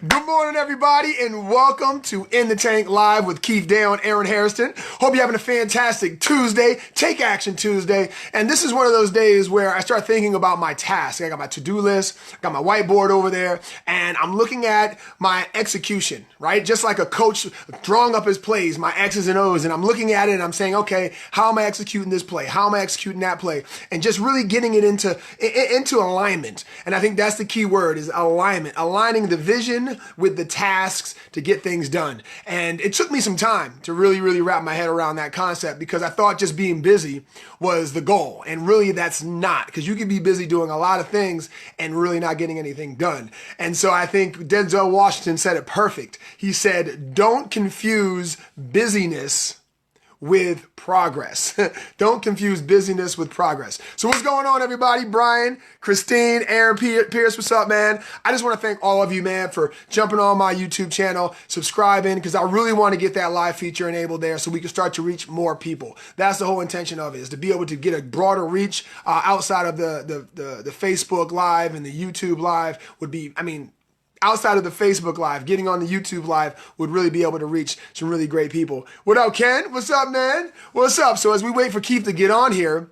Good morning, everybody, and welcome to In the Tank Live with Keith Deyo and Aaron Hairston. Hope you're having a fantastic Tuesday, Take Action Tuesday. And this is one of those days where I start thinking about my tasks. I got my to-do list, got my whiteboard over there, and I'm looking at my execution, right? Just like a coach drawing up his plays, my X's and O's, and I'm looking at it and I'm saying, okay, how am I executing this play? How am I executing that play? And just really getting it into alignment. And I think that's the key word is alignment, aligning the vision with the tasks to get things done. And it took me some time to really wrap my head around that concept because I thought just being busy was the goal. And really that's not, because you can be busy doing a lot of things and really not getting anything done. And so I think Denzel Washington said it perfect. He said, don't confuse busyness with progress. Don't confuse busyness with progress. So what's going on, everybody? Brian, Christine, Aaron, Pierce, what's up, man? I just want to thank all of you, man, for jumping on my YouTube channel, subscribing, because I really want to get that live feature enabled there so we can start to reach more people. That's the whole intention of it, is to be able to get a broader reach outside of the Facebook Live and the YouTube Live would be, outside of the Facebook Live, getting on the YouTube Live would really be able to reach some really great people. What up, Ken? What's up, man? What's up? So as we wait for Keith to get on here,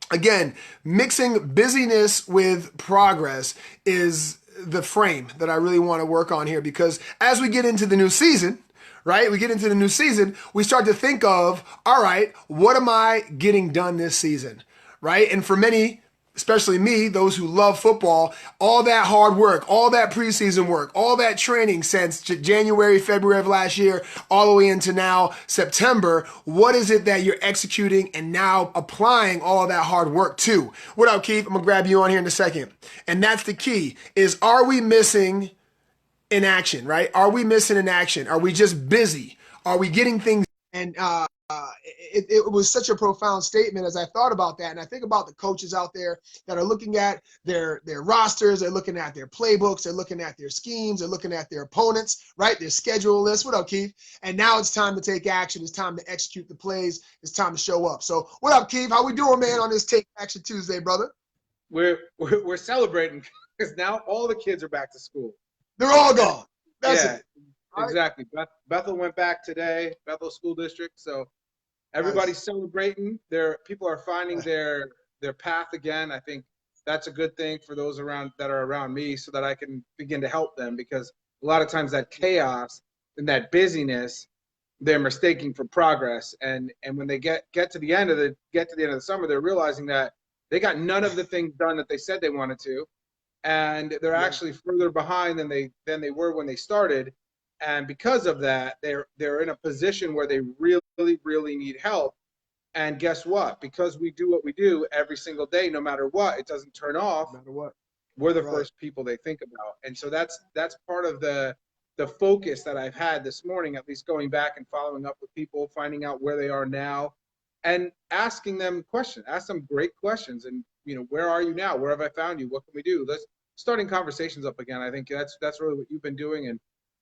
again, mixing busyness with progress is the frame that I really want to work on here, because as we get into the new season, right? We get into the new season, we start to think of, all right, what am I getting done this season, right? And for many, especially me, those who love football, all that hard work, all that preseason work, all that training since January, February of last year, all the way into now, September, what is it that you're executing and now applying all of that hard work to? What up, Keith? I'm gonna grab you on here in a second. And that's the key, is are we missing in action, right? Are we missing in action? Are we just busy? Are we getting things? And it was such a profound statement as I thought about that. And I think about the coaches out there that are looking at their rosters, they're looking at their playbooks, they're looking at their schemes, they're looking at their opponents, right? Their schedule list. What up, Keith? And now it's time to take action. It's time to execute the plays. It's time to show up. So what up, Keith? How we doing, man, on this Take Action Tuesday, brother? We're celebrating because now all the kids are back to school. They're all gone. That's it. Exactly. Bethel went back today, Bethel School District. So everybody's celebrating. People are finding their path again. I think that's a good thing for those that are around me, so that I can begin to help them, because a lot of times that chaos and that busyness, they're mistaking for progress. And when they get to the end of the summer, they're realizing that they got none of the things done that they said they wanted to, and they're actually further behind than they were when they started. And because of that, they're in a position where they really need help. And guess what? Because we do what we do every single day, no matter what, it doesn't turn off. No matter what, we're the first people they think about. And so that's part of the focus that I've had this morning, at least going back and following up with people, finding out where they are now, and asking them questions. Ask them great questions. And where are you now? Where have I found you? What can we do? Let's starting conversations up again. I think that's really what you've been doing, and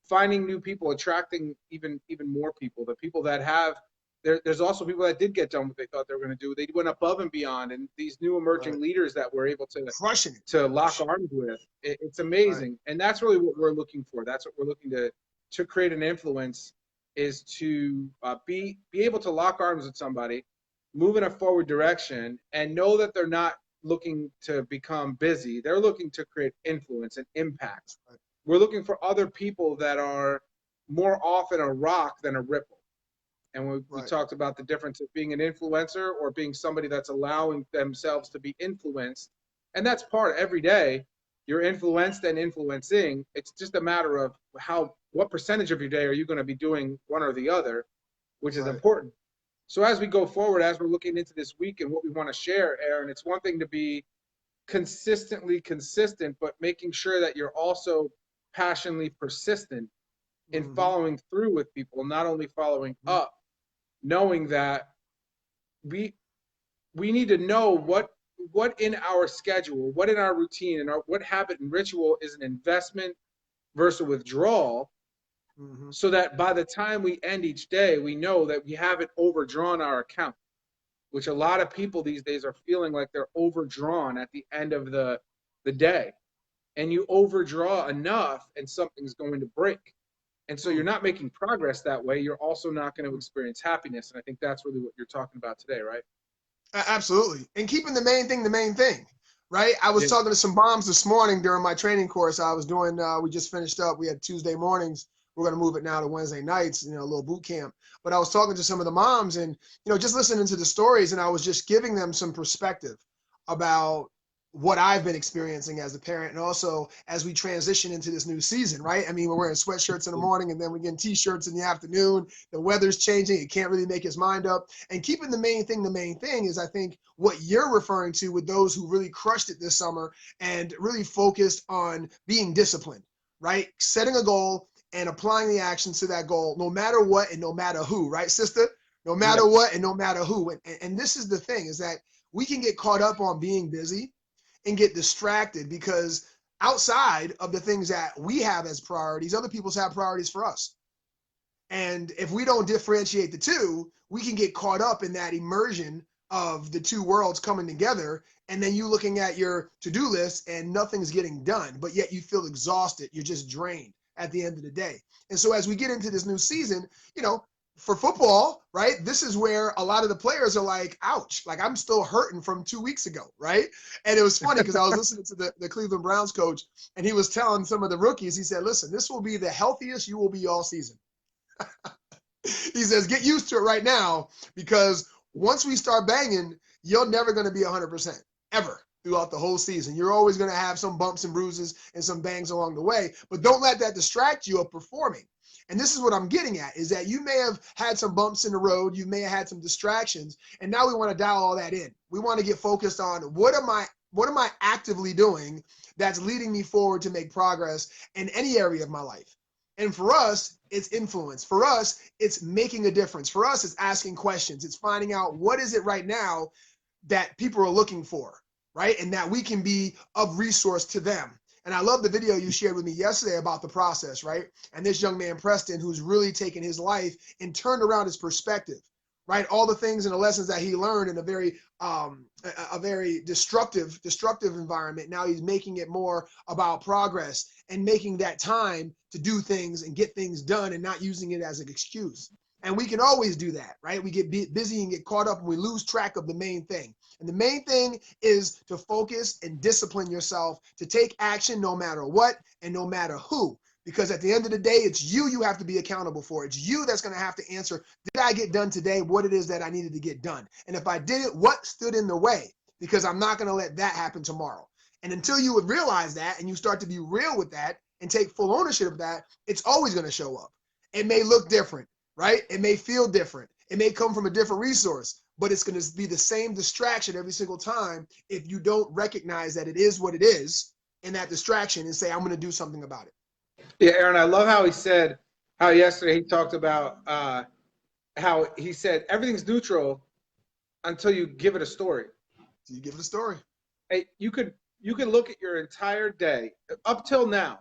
finding new people, attracting even more people. The people that have, there's also people that did get done what they thought they were going to do. They went above and beyond, and these new emerging leaders that we're able to lock arms with, it's amazing. And that's really what we're looking for. That's what we're looking to create an influence, is to be able to lock arms with somebody, move in a forward direction, and know that they're not looking to become busy. They're looking to create influence and impact. We're looking for other people that are more often a rock than a ripple. And we talked about the difference of being an influencer or being somebody that's allowing themselves to be influenced. And that's part every day. You're influenced and influencing. It's just a matter of what percentage of your day are you going to be doing one or the other, which is important. So as we go forward, as we're looking into this week and what we want to share, Aaron, it's one thing to be consistently consistent, but making sure that you're also passionately persistent in following through with people, not only following up, knowing that we need to know what in our schedule, what in our routine, and what habit and ritual is an investment versus a withdrawal, so that by the time we end each day, we know that we haven't overdrawn our account, which a lot of people these days are feeling like they're overdrawn at the end of the day. and you overdraw enough and something's going to break. And so you're not making progress that way. You're also not going to experience happiness. And I think that's really what you're talking about today, right? Absolutely. And keeping the main thing, right? I was Yeah. talking to some moms this morning during my training course I was doing. We just finished up. We had Tuesday mornings. We're going to move it now to Wednesday nights, a little boot camp. But I was talking to some of the moms and, just listening to the stories, and I was just giving them some perspective about what I've been experiencing as a parent, and also as we transition into this new season, right? I mean, we're wearing sweatshirts in the morning and then we're getting t-shirts in the afternoon. The weather's changing. It can't really make his mind up. And keeping the main thing is, I think, what you're referring to with those who really crushed it this summer and really focused on being disciplined, right? Setting a goal and applying the actions to that goal, no matter what and no matter who, right, sister? No matter what and no matter who. And this is the thing, is that we can get caught up on being busy and get distracted because outside of the things that we have as priorities, other people's have priorities for us. And if we don't differentiate the two, we can get caught up in that immersion of the two worlds coming together. And then you looking at your to-do list and nothing's getting done, but yet you feel exhausted. You're just drained at the end of the day. And so as we get into this new season, for football, right, this is where a lot of the players are like, ouch, like I'm still hurting from 2 weeks ago, right? And it was funny because I was listening to the Cleveland Browns coach, and he was telling some of the rookies, he said, listen, this will be the healthiest you will be all season. He says, get used to it right now, because once we start banging, you're never going to be 100%, ever, throughout the whole season. You're always going to have some bumps and bruises and some bangs along the way, but don't let that distract you of performing. And this is what I'm getting at, is that you may have had some bumps in the road, you may have had some distractions, and now we want to dial all that in. We want to get focused on what am I actively doing that's leading me forward to make progress in any area of my life. And for us, it's influence. For us, it's making a difference. For us, it's asking questions. It's finding out what is it right now that people are looking for, right? And that we can be of resource to them. And I love the video you shared with me yesterday about the process, right? And this young man, Preston, who's really taken his life and turned around his perspective, right? All the things and the lessons that he learned in a very destructive environment. Now he's making it more about progress and making that time to do things and get things done and not using it as an excuse. And we can always do that, right? We get busy and get caught up and we lose track of the main thing. And the main thing is to focus and discipline yourself to take action no matter what and no matter who. Because at the end of the day, it's you have to be accountable for. It's you that's going to have to answer, did I get done today what it is that I needed to get done? And if I did it, what stood in the way? Because I'm not going to let that happen tomorrow. And until you would realize that and you start to be real with that and take full ownership of that, it's always going to show up. It may look different, right? It may feel different. It may come from a different resource, but it's going to be the same distraction every single time if you don't recognize that it is what it is in that distraction and say, I'm going to do something about it. Yeah, Aaron, I love how he said, how yesterday he talked about how he said everything's neutral until you give it a story. So you give it a story. Hey, you could look at your entire day up till now.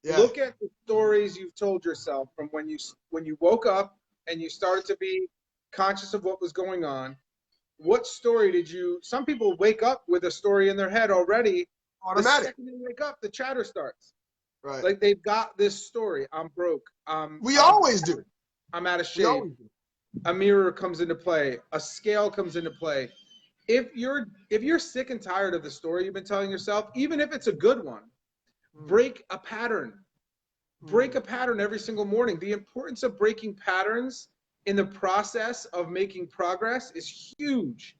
Yeah. Look at the stories you've told yourself from when you woke up and you started to be conscious of what was going on. What story did you? Some people wake up with a story in their head already. Automatic. The second they wake up, the chatter starts. Right. Like they've got this story. I'm broke. We always do. I'm out of shape. A mirror comes into play. A scale comes into play. If you're sick and tired of the story you've been telling yourself, even if it's a good one, break a pattern. Break a pattern every single morning. The importance of breaking patterns in the process of making progress is huge.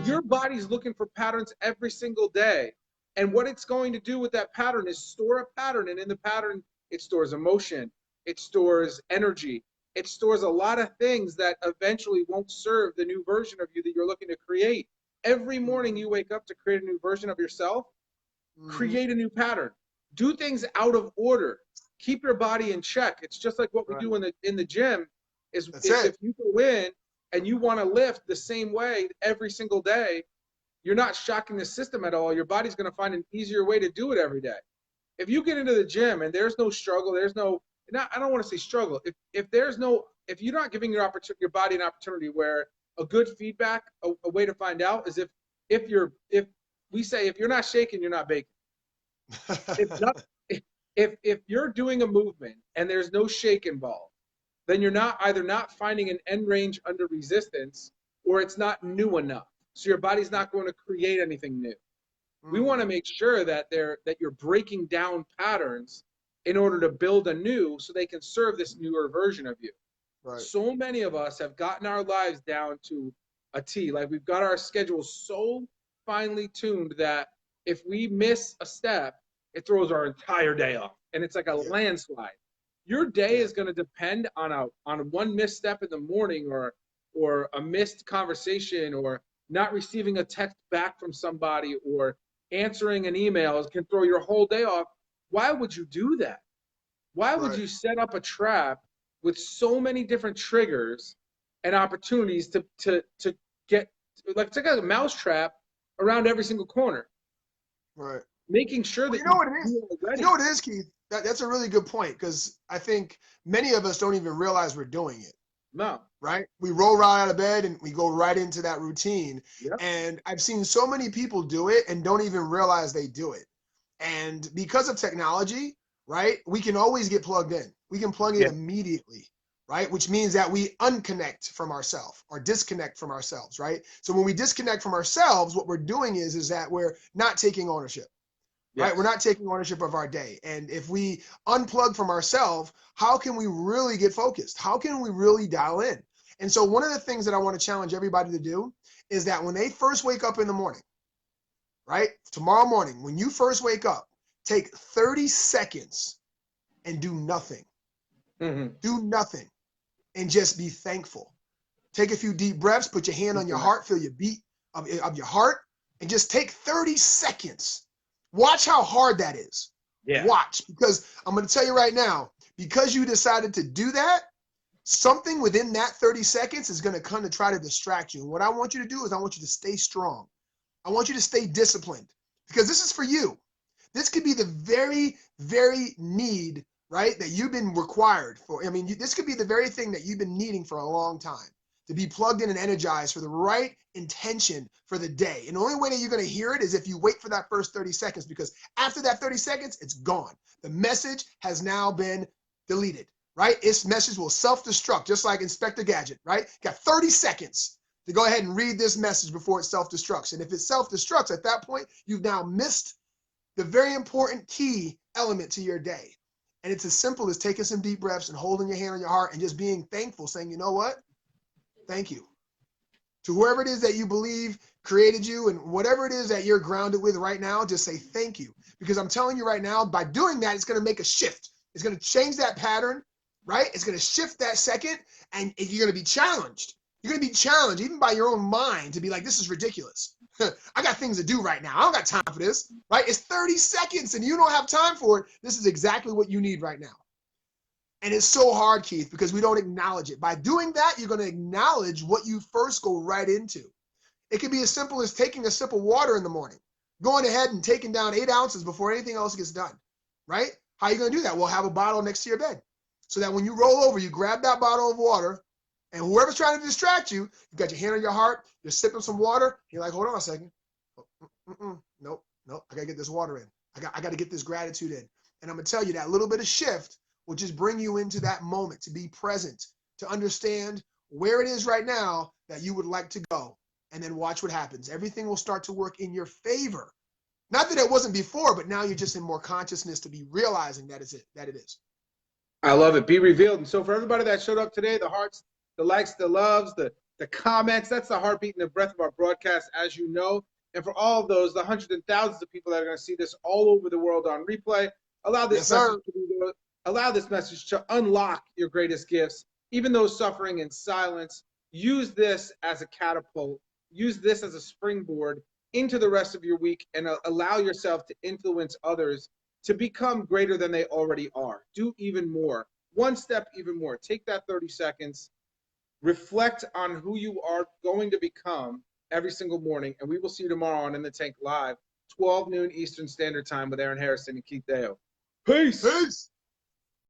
Your body's looking for patterns every single day. And what it's going to do with that pattern is store a pattern. And in the pattern, it stores emotion. It stores energy. It stores a lot of things that eventually won't serve the new version of you that you're looking to create. Every morning you wake up to create a new version of yourself, create a new pattern. Do things out of order. Keep your body in check. It's just like what we do in the gym. Is if you go in and you want to lift the same way every single day, you're not shocking the system at all. Your body's going to find an easier way to do it every day. If you get into the gym and there's no struggle, I don't want to say struggle. If you're not giving your body an opportunity where a good feedback, a way to find out is if you're not shaking, you're not baking. If not, if you're doing a movement and there's no shake involved, then you're either not finding an end range under resistance, or it's not new enough. So your body's not going to create anything new. We want to make sure that you're breaking down patterns in order to build a new, so they can serve this newer version of you. Right. So many of us have gotten our lives down to a T. Like, we've got our schedule so finely tuned that if we miss a step, it throws our entire day off, and it's like a landslide. Your day is going to depend on one misstep in the morning, or a missed conversation, or not receiving a text back from somebody, or answering an email can throw your whole day off. Why would you do that? Why would you set up a trap with so many different triggers and opportunities to get, like, it's like a mouse trap around every single corner? Right. Making sure that you know what it is. You know what it is, Keith? That's a really good point, because I think many of us don't even realize we're doing it. No. Right? We roll right out of bed and we go right into that routine. Yep. And I've seen so many people do it and don't even realize they do it. And because of technology, right, we can always get plugged in. We can plug in immediately, right? Which means that we unconnect from ourselves or disconnect from ourselves, right? So when we disconnect from ourselves, what we're doing is that we're not taking ownership. Right? We're not taking ownership of our day. And if we unplug from ourselves, how can we really get focused? How can we really dial in? And so one of the things that I want to challenge everybody to do is that when they first wake up in the morning, right? Tomorrow morning, when you first wake up, take 30 seconds and do nothing. Do nothing and just be thankful. Take a few deep breaths, put your hand on your heart, feel your beat of your heart, and just take 30 seconds. Watch how hard that is. Watch, because I'm going to tell you right now, because you decided to do that, something within that 30 seconds is going to come to try to distract you. And what I want you to do is I want you to stay strong. I want you to stay disciplined, because this is for you. This could be the very, very need, right, that you've been required for. I mean, this could be the very thing that you've been needing for a long time, to be plugged in and energized for the right intention for the day. And the only way that you're going to hear it is if you wait for that first 30 seconds, because after that 30 seconds, it's gone. The message has now been deleted, right? Its message will self-destruct, just like Inspector Gadget, right? Got 30 seconds to go ahead and read this message before it self-destructs. And if it self-destructs, at that point, you've now missed the very important key element to your day. And it's as simple as taking some deep breaths and holding your hand on your heart and just being thankful, saying, you know what? Thank you. To whoever it is that you believe created you, and whatever it is that you're grounded with right now, just say thank you. Because I'm telling you right now, by doing that, it's going to make a shift. It's going to change that pattern, right? It's going to shift that second, and you're going to be challenged. You're going to be challenged even by your own mind to be like, this is ridiculous. I got things to do right now. I don't got time for this, right? It's 30 seconds and you don't have time for it. This is exactly what you need right now. And it's so hard, Keith, because we don't acknowledge it. By doing that, you're going to acknowledge what you first go right into. It can be as simple as taking a sip of water in the morning, going ahead and taking down 8 ounces before anything else gets done, right? How are you going to do that? Well, have a bottle next to your bed so that when you roll over, you grab that bottle of water, and whoever's trying to distract you, you got your hand on your heart, you're sipping some water, you're like, hold on a second. Nope, I got to get this water in. I got to get this gratitude in. And I'm going to tell you, that little bit of shift will just bring you into that moment, to be present, to understand where it is right now that you would like to go, and then watch what happens. Everything will start to work in your favor. Not that it wasn't before, but now you're just in more consciousness to be realizing that it is. I love it. Be revealed. And so for everybody that showed up today, the hearts, the likes, the loves, the comments, that's the heartbeat and the breath of our broadcast, as you know. And for all of those, the hundreds and thousands of people that are going to see this all over the world on replay, allow this message to unlock your greatest gifts, even those suffering in silence. Use this as a catapult. Use this as a springboard into the rest of your week, and allow yourself to influence others to become greater than they already are. Do even more. One step even more. Take that 30 seconds. Reflect on who you are going to become every single morning, and we will see you tomorrow on In the Tank Live, 12 noon Eastern Standard Time with Aaron Hairston and Keith Deyo. Peace!